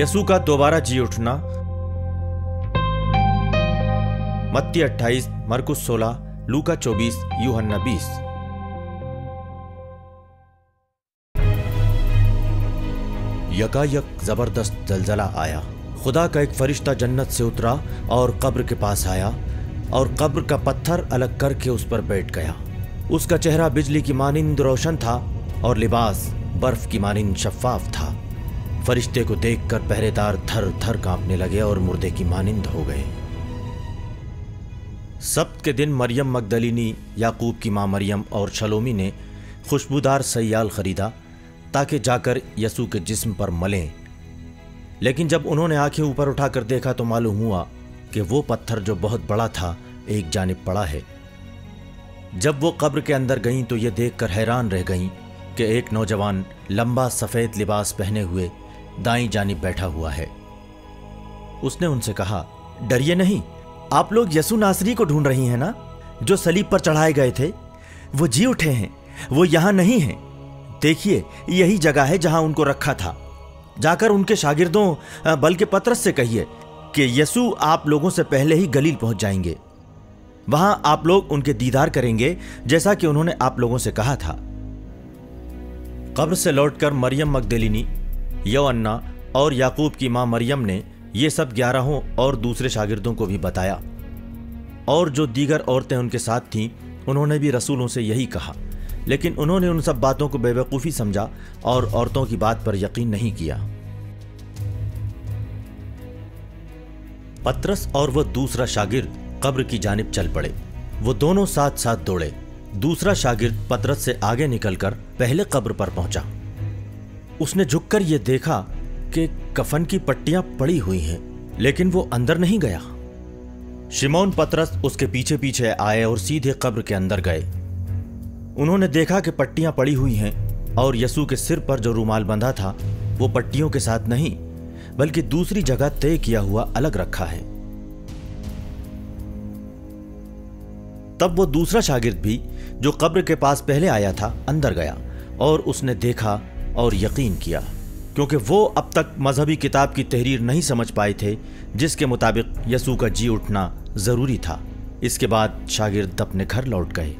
यसू का दोबारा जी उठना। मत्ती 28, मरकुस 16, लूका 24, यूहन्ना 20। यकायक जबरदस्त जलजला आया। खुदा का एक फरिश्ता जन्नत से उतरा और कब्र के पास आया और कब्र का पत्थर अलग करके उस पर बैठ गया। उसका चेहरा बिजली की मानिंद रोशन था और लिबास बर्फ की मानिंद शफाफ था। फरिश्ते को देखकर पहरेदार थर थर कांपने लगे और मुर्दे की मानिंद हो गए। सब्त के दिन मरियम मगदलिनी, याकूब की मां मरियम और शलोमी ने खुशबूदार सैयाल खरीदा ताकि जाकर यसू के जिस्म पर मलें। लेकिन जब उन्होंने आंखें ऊपर उठाकर देखा तो मालूम हुआ कि वो पत्थर जो बहुत बड़ा था एक जानिब पड़ा है। जब वो कब्र के अंदर गईं तो ये देखकर हैरान रह गईं कि एक नौजवान लंबा सफेद लिबास पहने हुए दाईं जानिब बैठा हुआ है। उसने उनसे कहा, डरिए नहीं, आप लोग यसू नासरी को ढूंढ रही हैं ना, जो सलीब पर चढ़ाए गए थे। वो जी उठे हैं, वो यहां नहीं हैं। देखिए, यही जगह है जहां उनको रखा था। जाकर उनके शागिर्दों बल्कि पतरस से कहिए कि यसू आप लोगों से पहले ही गलील पहुंच जाएंगे। वहां आप लोग उनके दीदार करेंगे जैसा कि उन्होंने आप लोगों से कहा था। कब्र से लौटकर मरियम मगदलिनी, यौअन्ना और याकूब की मां मरियम ने ये सब 11 और दूसरे शागिर्दों को भी बताया। और जो दीगर औरतें उनके साथ थीं उन्होंने भी रसूलों से यही कहा, लेकिन उन्होंने उन सब बातों को बेवकूफ़ी समझा और औरतों की बात पर यकीन नहीं किया। पतरस और वह दूसरा शागिर्द कब्र की जानिब चल पड़े। वो दोनों साथ साथ दौड़े। दूसरा शागिर्द पतरस से आगे निकलकर पहले कब्र पर पहुंचा। उसने झुककर यह देखा कि कफन की पट्टियां पड़ी हुई हैं, लेकिन वो अंदर नहीं गया। शिमोन पतरस उसके पीछे पीछे आए और सीधे कब्र के अंदर गए। उन्होंने देखा कि पट्टियां पड़ी हुई हैं और यसू के सिर पर जो रूमाल बंधा था वो पट्टियों के साथ नहीं बल्कि दूसरी जगह तय किया हुआ अलग रखा है। तब वो दूसरा शागिर्द भी जो कब्र के पास पहले आया था अंदर गया और उसने देखा और यकीन किया, क्योंकि वो अब तक मजहबी किताब की तहरीर नहीं समझ पाए थे जिसके मुताबिक यसू का जी उठना जरूरी था। इसके बाद शागिर्द अपने घर लौट गए।